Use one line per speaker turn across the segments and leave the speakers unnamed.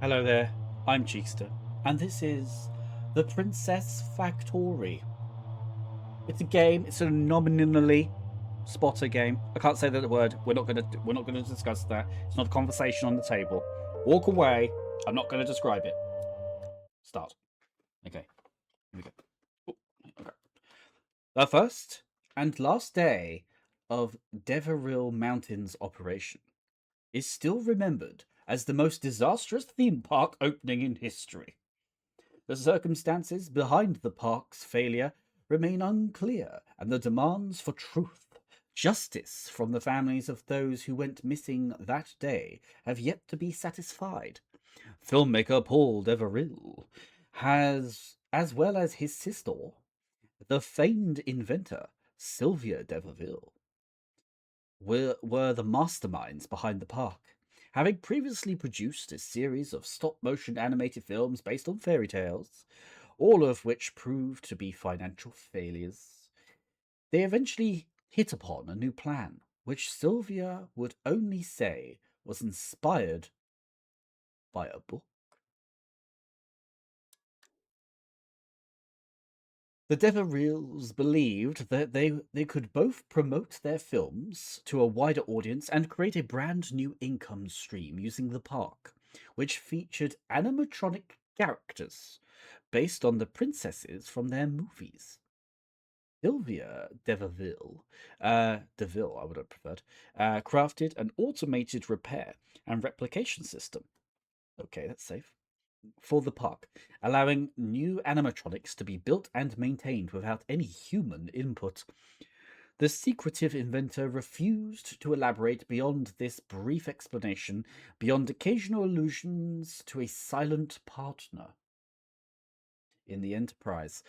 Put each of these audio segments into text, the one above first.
Hello there, I'm Cheekster, and this is the Princess Factory. It's a game. It's a nominally spotter game. I can't say that word. We're not gonna discuss that. It's not a conversation on the table. Walk away. I'm not gonna describe it. Start. Okay. Here we go. Oh, okay. The first and last day of Deveril Mountain's operation is still remembered as the most disastrous theme park opening in history. The circumstances behind the park's failure remain unclear, and the demands for truth, justice from the families of those who went missing that day have yet to be satisfied. Filmmaker Paul Deveril has, as well as his sister, the famed inventor Sylvia Deveril, were the masterminds behind the park, having previously produced a series of stop-motion animated films based on fairy tales, all of which proved to be financial failures. They eventually hit upon a new plan, which Sylvia would only say was inspired by a book. The Deverils believed that they could both promote their films to a wider audience and create a brand new income stream using the park, which featured animatronic characters based on the princesses from their movies. Sylvia Deville, I would have preferred, crafted an automated repair and replication system. Okay, that's safe for the park, allowing new animatronics to be built and maintained without any human input. The secretive inventor refused to elaborate beyond this brief explanation, beyond occasional allusions to a silent partner in the enterprise.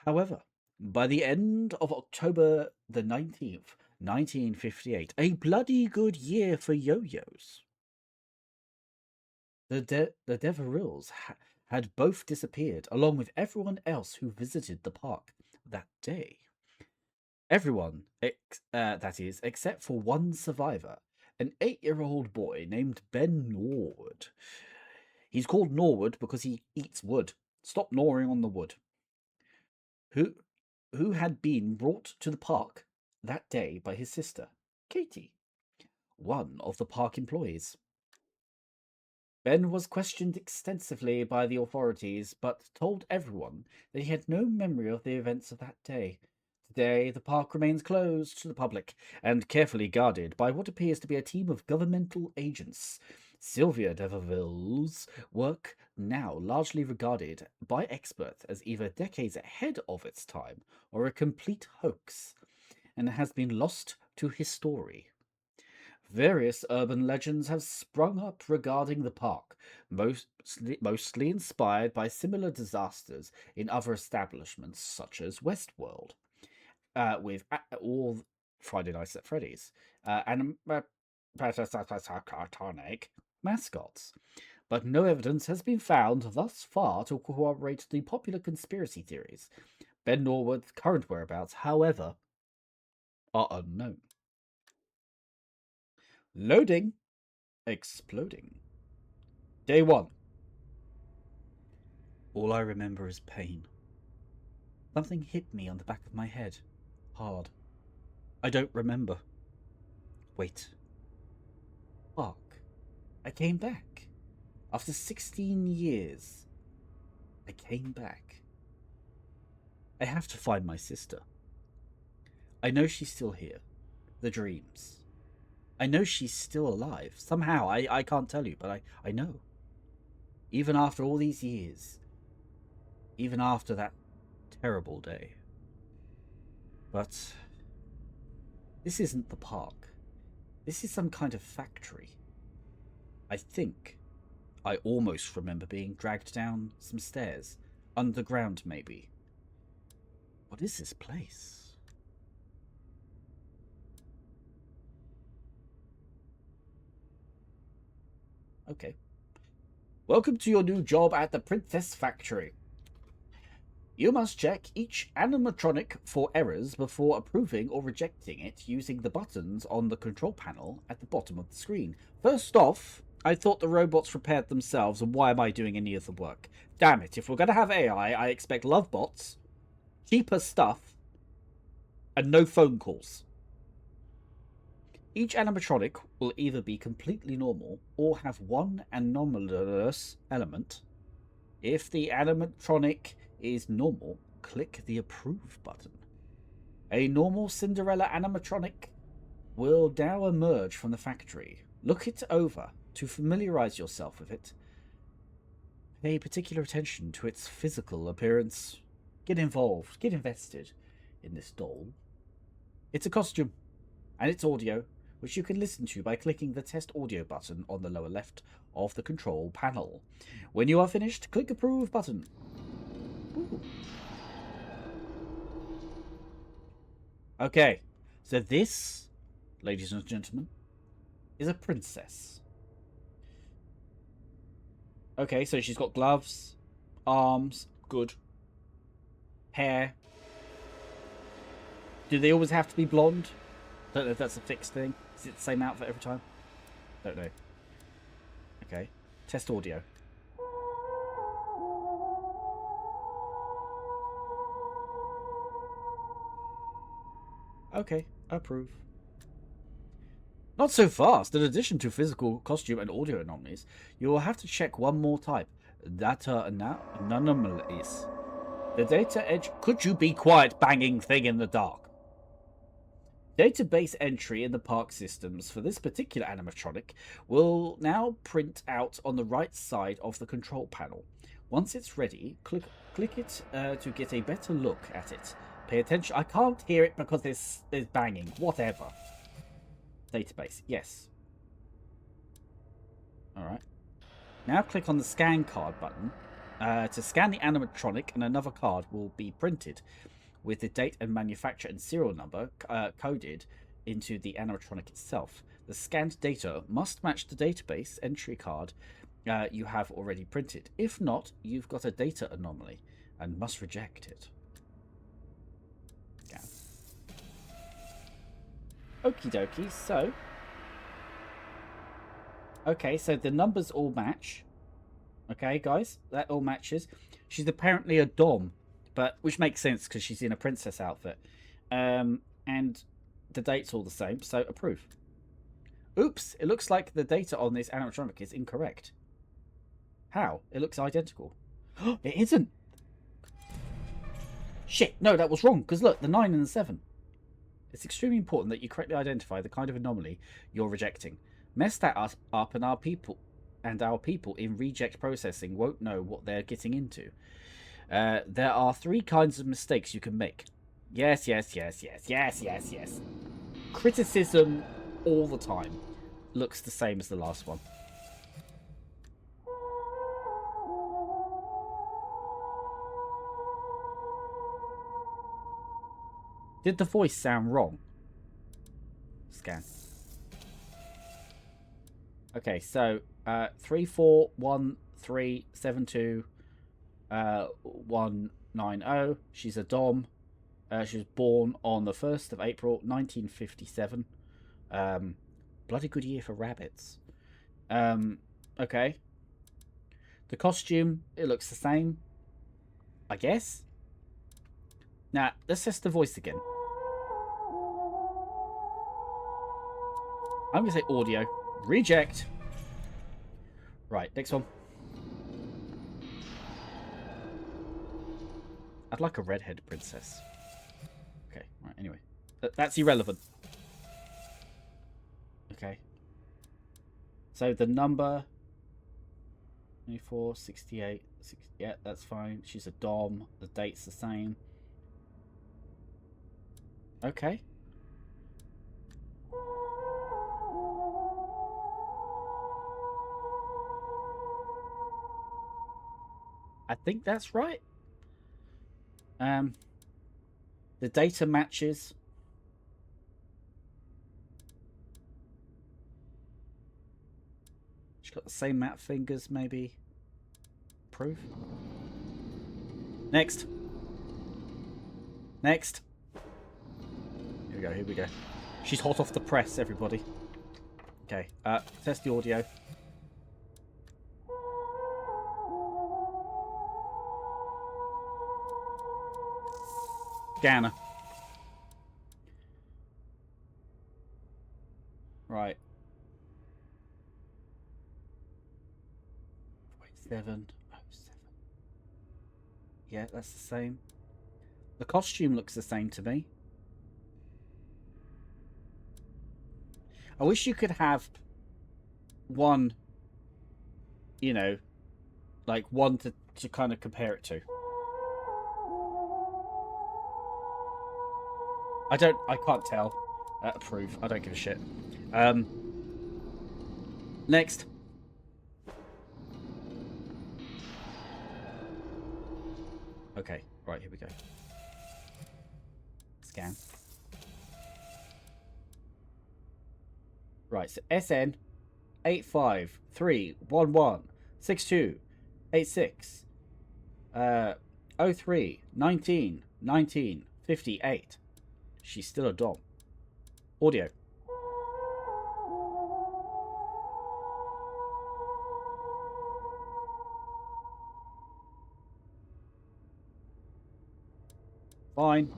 However, by the end of October the 19th, 1958, a bloody good year for yo-yos, the Deverils had both disappeared, along with everyone else who visited the park that day. Everyone, that is, except for one survivor, an 8-year-old boy named Ben Norwood. He's called Norwood because he eats wood. Stop gnawing on the wood. Who, who had been brought to the park that day by his sister, Katie, one of the park employees. Ben was questioned extensively by the authorities, but told everyone that he had no memory of the events of that day. Today, the park remains closed to the public and carefully guarded by what appears to be a team of governmental agents. Sylvia Deverville's work, now largely regarded by experts as either decades ahead of its time or a complete hoax, and has been lost to history. Various urban legends have sprung up regarding the park, mostly inspired by similar disasters in other establishments such as Westworld, with all Friday Nights at Freddy's and cartonic mascots. But no evidence has been found thus far to corroborate the popular conspiracy theories. Ben Norwood's current whereabouts, however, are unknown. Loading. Exploding. Day 1. All I remember is pain. Something hit me on the back of my head. Hard. I don't remember. Wait. Fuck. I came back. After 16 years. I came back. I have to find my sister. I know she's still here. The dreams. I know she's still alive. Somehow. I can't tell you, but I know. Even after all these years. Even after that terrible day. But this isn't the park. This is some kind of factory. I think I almost remember being dragged down some stairs. Underground, maybe. What is this place? Okay. Welcome to your new job at the Princess Factory. You must check each animatronic for errors before approving or rejecting it using the buttons on the control panel at the bottom of the screen. First off, I thought the robots repaired themselves, and why am I doing any of the work? Damn it, if we're going to have AI, I expect love bots, cheaper stuff, and no phone calls. Each animatronic will either be completely normal or have one anomalous element. If the animatronic is normal, click the Approve button. A normal Cinderella animatronic will now emerge from the factory. Look it over to familiarize yourself with it. Pay particular attention to its physical appearance. Get involved, get invested in this doll. It's a costume, and it's audio, which you can listen to by clicking the Test Audio button on the lower left of the control panel. When you are finished, click Approve button. Ooh. Okay, so this, ladies and gentlemen, is a princess. Okay, so she's got gloves, arms, good. Hair. Do they always have to be blonde? Don't know if that's a fixed thing. Is it the same outfit every time? Don't know. Okay. Test audio. Okay. Approve. Not so fast. In addition to physical, costume, and audio anomalies, you will have to check one more type. Data anomalies. The data edge... Could you be quiet, banging thing in the dark? Database entry in the park systems for this particular animatronic will now print out on the right side of the control panel. Once it's ready, click it to get a better look at it. Pay attention. I can't hear it because there's banging. Whatever. Database. Yes. Alright. Now click on the scan card button to scan the animatronic, and another card will be printed with the date and manufacturer and serial number coded into the animatronic itself. The scanned data must match the database entry card you have already printed. If not, you've got a data anomaly and must reject it. Yeah. Okie dokie, so... Okay, so the numbers all match. Okay, guys, that all matches. She's apparently a dom, but which makes sense because she's in a princess outfit. And the date's all the same, so approve. Oops, it looks like the data on this animatronic is incorrect. How? It looks identical. It isn't. Shit, no, that was wrong, because look, the 9 and the 7. It's extremely important that you correctly identify the kind of anomaly you're rejecting. Mess that up and our people in reject processing won't know what they're getting into. There are 3 kinds of mistakes you can make. Yes. Criticism all the time. Looks the same as the last one. Did the voice sound wrong? Scan. Okay, so 341372 She's a dom. She was born on the 1st of April 1957. Bloody good year for rabbits. Okay. The costume, it looks the same, I guess. Now, let's test the voice again. I'm going to say audio. Reject. Right, next one. I'd like a redhead princess. Okay, right, anyway. That's irrelevant. Okay. So the number... 24, 68, 60, yeah, that's fine. She's a dom. The date's the same. Okay. I think that's right. The data matches. She's got the same amount of fingers, maybe. Proof. Next. Next. Here we go. She's hot off the press, everybody. Okay, test the audio. Scanner. Right. 707. Yeah, that's the same. The costume looks the same to me. I wish you could have one, you know, like one to kind of compare it to. I can't tell. Approve. I don't give a shit. Next. Okay, right, here we go. Scan. Right, so SN 853116286 03 19 19 58. She's still a dom. Audio. Fine.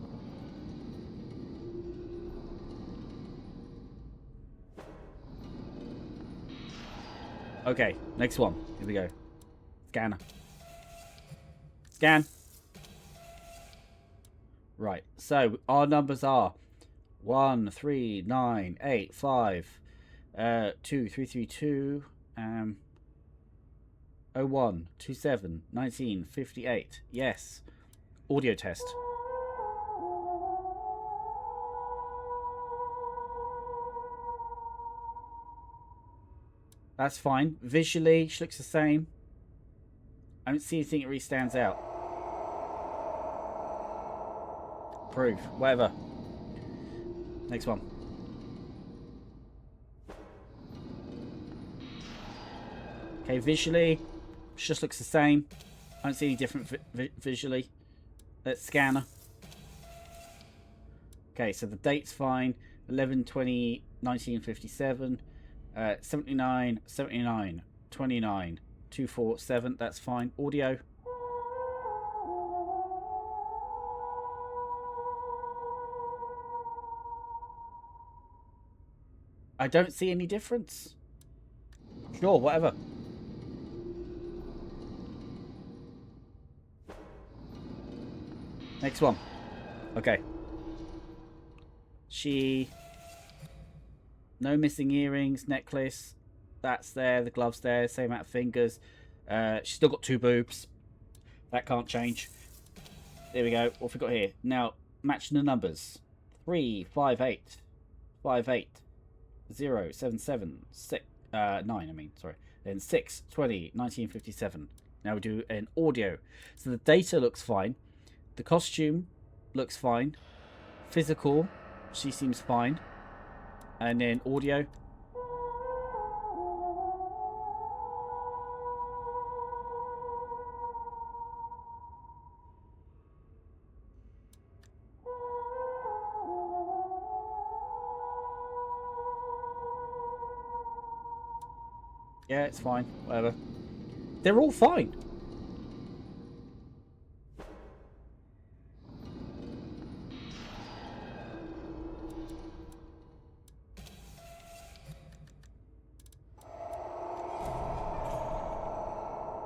Okay, next one. Here we go. Scanner. Scan. Right, so our numbers are 1 3 9 8 5 2 3 3 2 01 27 19 58. Yes. Audio test. That's fine. Visually, she looks the same. I don't see anything that really stands out. Proof. Whatever. Next one. Okay, visually, she just looks the same. I don't see any different visually. Let's scanner. Okay, so the date's fine. 11/20/1957. 79 79 29 247. That's fine. Audio. I don't see any difference. Sure, whatever. Next one. Okay. No missing earrings, necklace. That's there. The gloves there. Same amount of fingers. She's still got 2 boobs. That can't change. There we go. What have we got here? Now, matching the numbers. 3 5 8 5 8 0 7 7 6 9. I mean, sorry. Then 6 20 1957. Now we do an audio. So the data looks fine. The costume looks fine. Physical, she seems fine. And then audio. Yeah, it's fine. Whatever. They're all fine.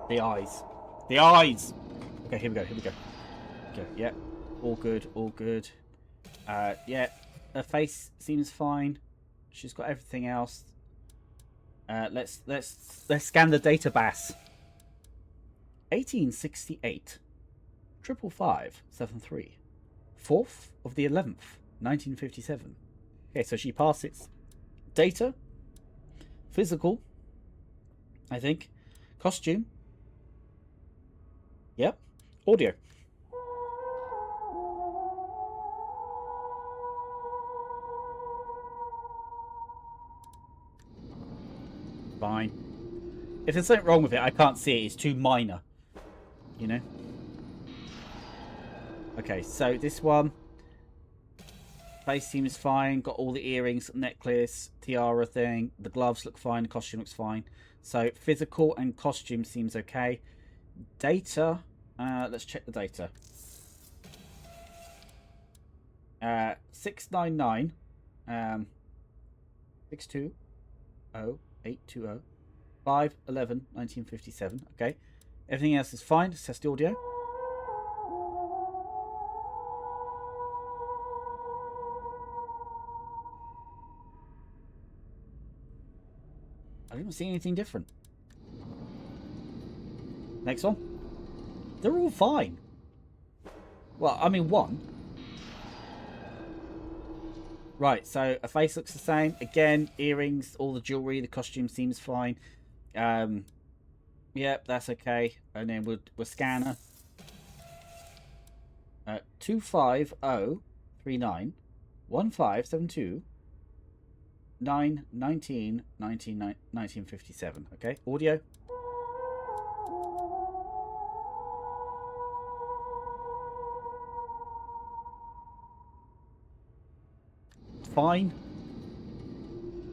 The eyes. The eyes! Okay, here we go, here we go. Okay, yeah. All good, all good. Yeah. Her face seems fine. She's got everything else. Let's scan the database. 1868. 55573. 4th of the 11th, 1957. Okay, so she passes. Data. Physical. I think. Costume. Yep. Audio. Fine. If there's something wrong with it, I can't see it. It's too minor. You know? Okay, so this one. Face seems fine. Got all the earrings, necklace, tiara thing. The gloves look fine. The costume looks fine. So physical and costume seems okay. Data. Let's check the data. 699 620 820 511 1957. Okay. Everything else is fine. Let's test the audio. I don't see anything different. Next one. They're all fine. Well, I mean, one. Right, so a face looks the same. Again, earrings, all the jewellery, the costume seems fine. Yep, that's okay. And then we'll scanner. 25039 1572 919 1957. Okay, audio. Fine.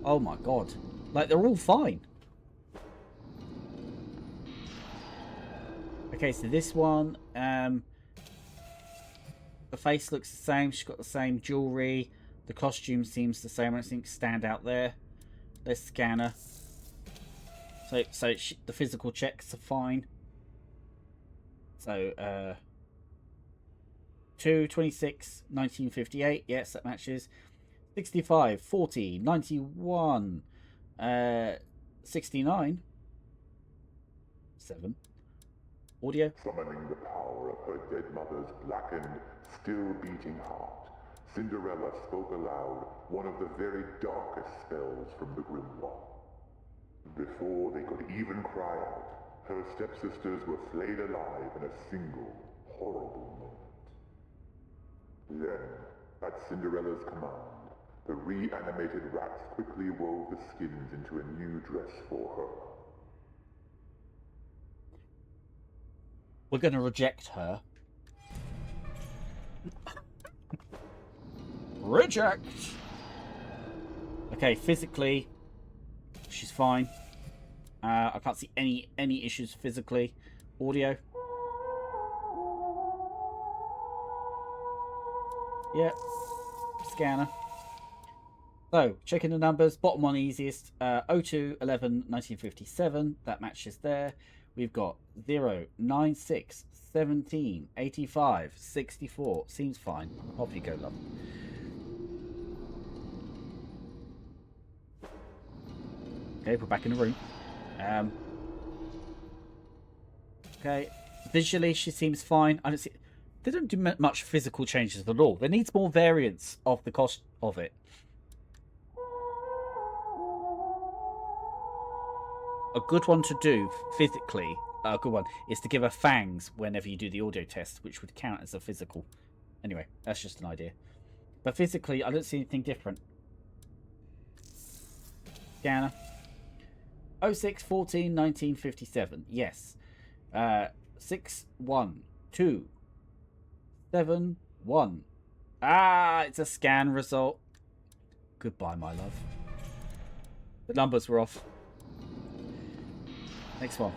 Oh my god. Like, they're all fine. Okay, so this one, the face looks the same. She's got the same jewellery. The costume seems the same. I don't think stand out there. Let's scan her. So the physical checks are fine. So, 226 1958. Yes, that matches. 65 40 91 69 7. Audio.
Summoning the power of her dead mother's blackened, still beating heart, Cinderella spoke aloud one of the very darkest spells from the grimoire. Before they could even cry out, her stepsisters were flayed alive in a single, horrible moment. Then, at Cinderella's command, the reanimated rats quickly wove the skins into a new dress for her.
We're going to reject her. Reject! Okay, physically, she's fine. I can't see any issues physically. Audio. Yep. Scanner. So, checking the numbers. Bottom one easiest. 02 11 1957. That matches there. We've got 0 9 6 17 85 64. Seems fine. Off you go, love. Okay, we're back in the room. Okay, visually she seems fine. I don't see. They don't do much physical changes at all. There needs more variance of the cost of it. A good one to do physically, a good one, is to give her fangs whenever you do the audio test, which would count as a physical. Anyway, that's just an idea. But physically, I don't see anything different. Scanner. 06 14 1957. Yes. 6 1 2 7 1. Ah, it's a scan result. Goodbye, my love. The numbers were off. Next one.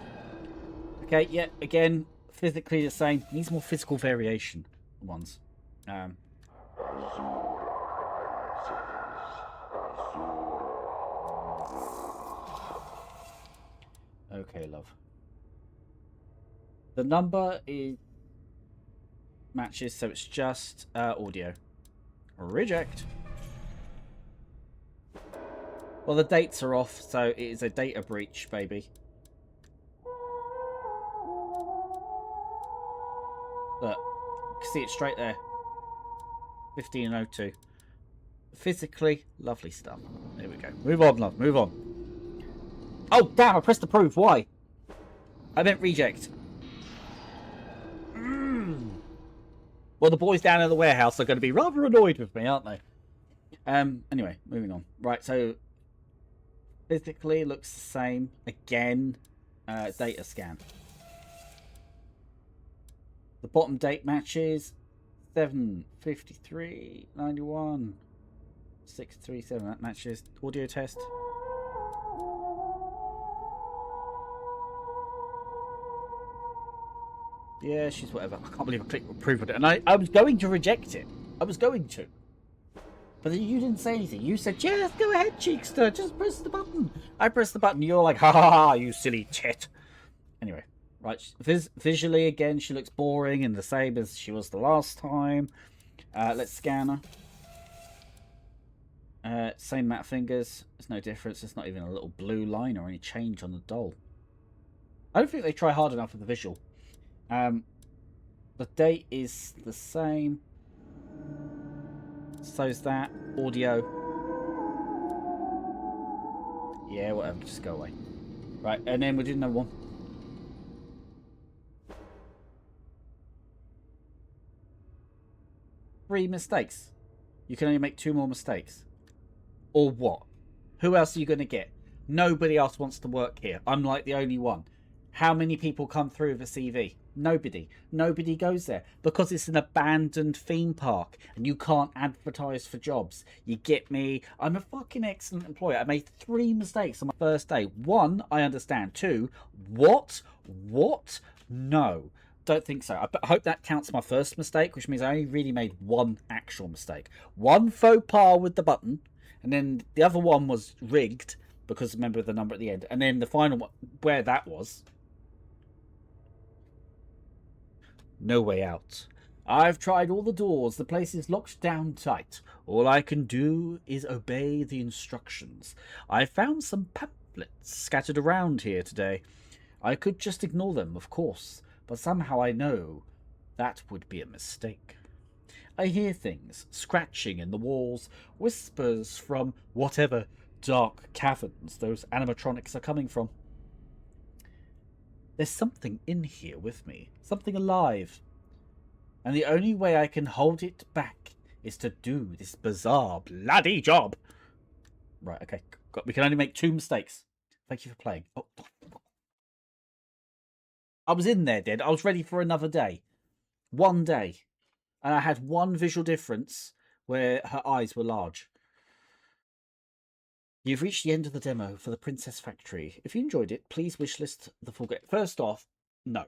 Okay, yeah, again, physically the same. Needs more physical variation ones. Okay, love. The number is matches, so it's just audio. Reject. Well, the dates are off, so it is a data breach, baby. Look, you can see it straight there. 1502. Physically, lovely stuff. There we go. Move on, love. Move on. Oh, damn, I pressed approve. Why? I meant reject. Well, the boys down in the warehouse are going to be rather annoyed with me, aren't they? Anyway, moving on. Right, so physically looks the same. Again, data scan. The bottom date matches 7/53/91 637. That matches. Audio test. Yeah, she's whatever. I can't believe I clicked approve on it. And I was going to reject it. I was going to. But you didn't say anything. You said, "Just go ahead, Cheekster. Just press the button." I pressed the button. You're like, "Ha ha ha! You silly tit." Anyway, right. Visually, again, she looks boring and the same as she was the last time. Let's scan her. Same amount of fingers. There's no difference. There's not even a little blue line or any change on the doll. I don't think they try hard enough with the visual. The date is the same. So's that. Audio. Yeah, whatever. Just go away. Right, and then we're doing another one. Three mistakes. You can only make 2 more mistakes. Or what? Who else are you going to get? Nobody else wants to work here. I'm like the only one. How many people come through with a CV? Nobody. Nobody goes there because it's an abandoned theme park and you can't advertise for jobs. You get me? I'm a fucking excellent employer. I made 3 mistakes on my first day. 1, I understand. 2, what? What? No. Don't think so. I hope that counts my first mistake, which means I only really made 1 actual mistake. 1 faux pas with the button, and then the other one was rigged because remember the number at the end. And then the final one, where that was, no way out. I've tried all the doors. The place is locked down tight. All I can do is obey the instructions. I found some pamphlets scattered around here today. I could just ignore them, of course, but somehow I know that would be a mistake. I hear things scratching in the walls, whispers from whatever dark caverns those animatronics are coming from. There's something in here with me, something alive. And the only way I can hold it back is to do this bizarre bloody job. Right, okay. We can only make 2 mistakes. Thank you for playing. Oh. I was in there, Dad. I was ready for another day. 1 day. And I had 1 visual difference where her eyes were large. You've reached the end of the demo for the Princess Factory. If you enjoyed it, please wishlist the full game. First off, no.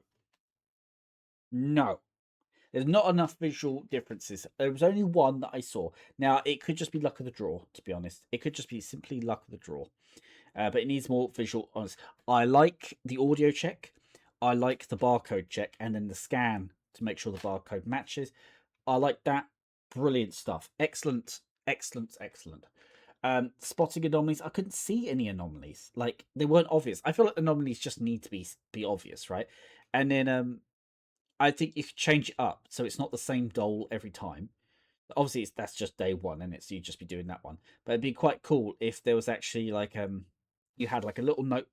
No. There's not enough visual differences. There was only 1 that I saw. Now, it could just be luck of the draw, to be honest. It could just be simply luck of the draw. But it needs more visual honest. I like the audio check. I like the barcode check. And then the scan to make sure the barcode matches. I like that. Brilliant stuff. Excellent. Excellent. Excellent. Spotting anomalies. I couldn't see any anomalies. Like, they weren't obvious. I feel like anomalies just need to be obvious, right? And then I think you could change it up so it's not the same doll every time. Obviously, that's just day 1, and it's you just be doing that one. But it'd be quite cool if there was actually like you had like a little note.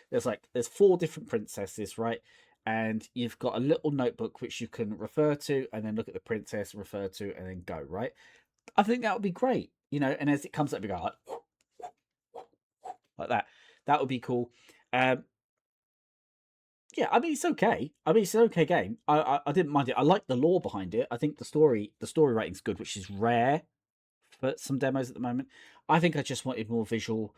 There's 4 different princesses, right? And you've got a little notebook which you can refer to, and then look at the princess, refer to, and then go, right? I think that would be great, you know. And as it comes up, you go like that. That would be cool. Yeah, I mean it's okay. I mean it's an okay game. I didn't mind it. I like the lore behind it. I think the story writing's good, which is rare for some demos at the moment. I think I just wanted more visual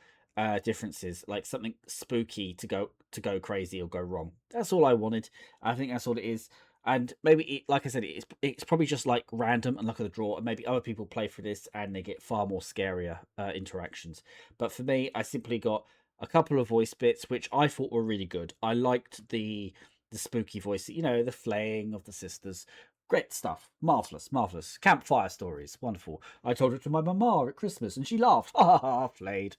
differences, like something spooky to go crazy or go wrong. That's all I wanted. I think that's all it is. And maybe like I said, it's probably just like random and luck of the draw, and maybe other people play for this and they get far more scarier interactions. But for me, I simply got a couple of voice bits which I thought were really good. I liked the spooky voice, you know, the flaying of the sisters. Great stuff. Marvellous, marvellous. Campfire stories. Wonderful. I told it to my mama at Christmas and she laughed. Ha ha ha, flayed.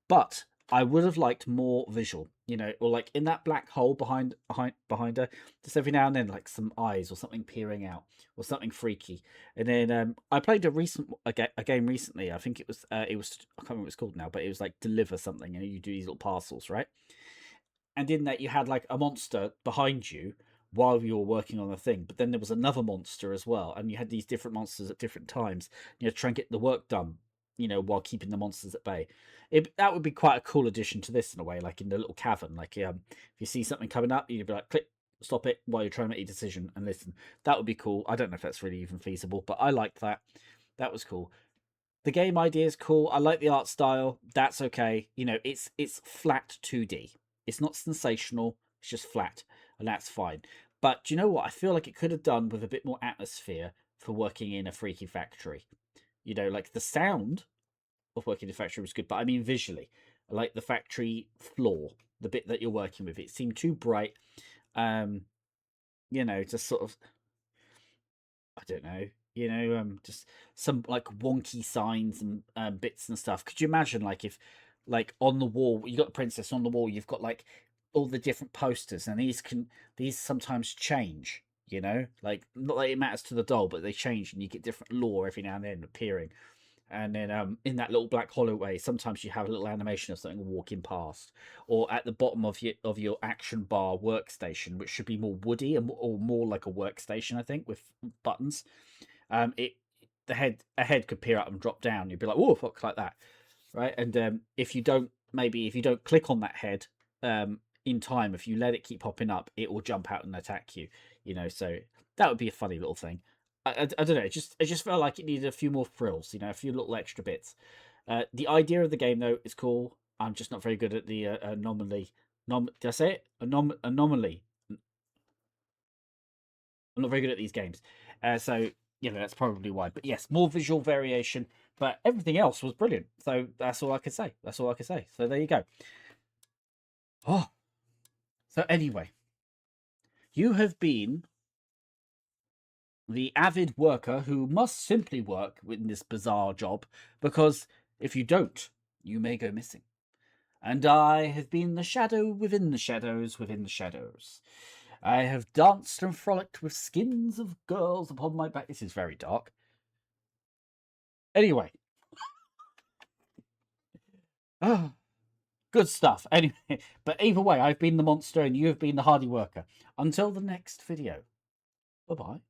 But I would have liked more visual, you know, or like in that black hole behind her, just every now and then, like some eyes or something peering out or something freaky. And then I played a game recently. I think it was I can't remember what it's called now, but it was like deliver something, and you do these little parcels, right? And in that you had like a monster behind you while you were working on the thing, but then there was another monster as well, and you had these different monsters at different times. You know, try and get the work done, you know, while keeping the monsters at bay. That would be quite a cool addition to this in a way, like in the little cavern. Like if you see something coming up, you'd be like, click, stop it while you're trying to make your decision and listen. That would be cool. I don't know if that's really even feasible, but I liked that. That was cool. The game idea is cool. I like the art style. That's okay. You know, it's flat 2D. It's not sensational. It's just flat, and that's fine. But do you know what? I feel like it could have done with a bit more atmosphere for working in a freaky factory. You know, like the sound of working in a factory was good, but I mean visually, like the factory floor, the bit that you're working with, it seemed too bright. You know, just sort of, I don't know, just some like wonky signs and bits and stuff. Could you imagine, like, if, like, on the wall, you got the princess on the wall, you've got like all the different posters, and these sometimes change. You know, like, not that it matters to the doll, but they change, and you get different lore every now and then appearing. And then in that little black hallway, sometimes you have a little animation of something walking past, or at the bottom of your action bar workstation, which should be more woody and or more like a workstation, I think, with buttons. It the head a head could peer up and drop down. You'd be like, "Whoa, fuck," like that, right? And if you don't click on that head in time, if you let it keep popping up, it will jump out and attack you. You know, so that would be a funny little thing. I don't know. It just felt like it needed a few more frills. You know, a few little extra bits. The idea of the game though is cool. I'm just not very good at the anomaly. Did I say it? Anomaly. I'm not very good at these games. So you know that's probably why. But yes, more visual variation. But everything else was brilliant. So that's all I could say. That's all I could say. So there you go. Oh, so anyway, you have been the avid worker who must simply work in this bizarre job, because if you don't, you may go missing. And I have been the shadow within the shadows within the shadows. I have danced and frolicked with skins of girls upon my back. This is very dark. Anyway. Oh, good stuff. Anyway, but either way, I've been the monster and you have been the hardy worker. Until the next video. Bye-bye.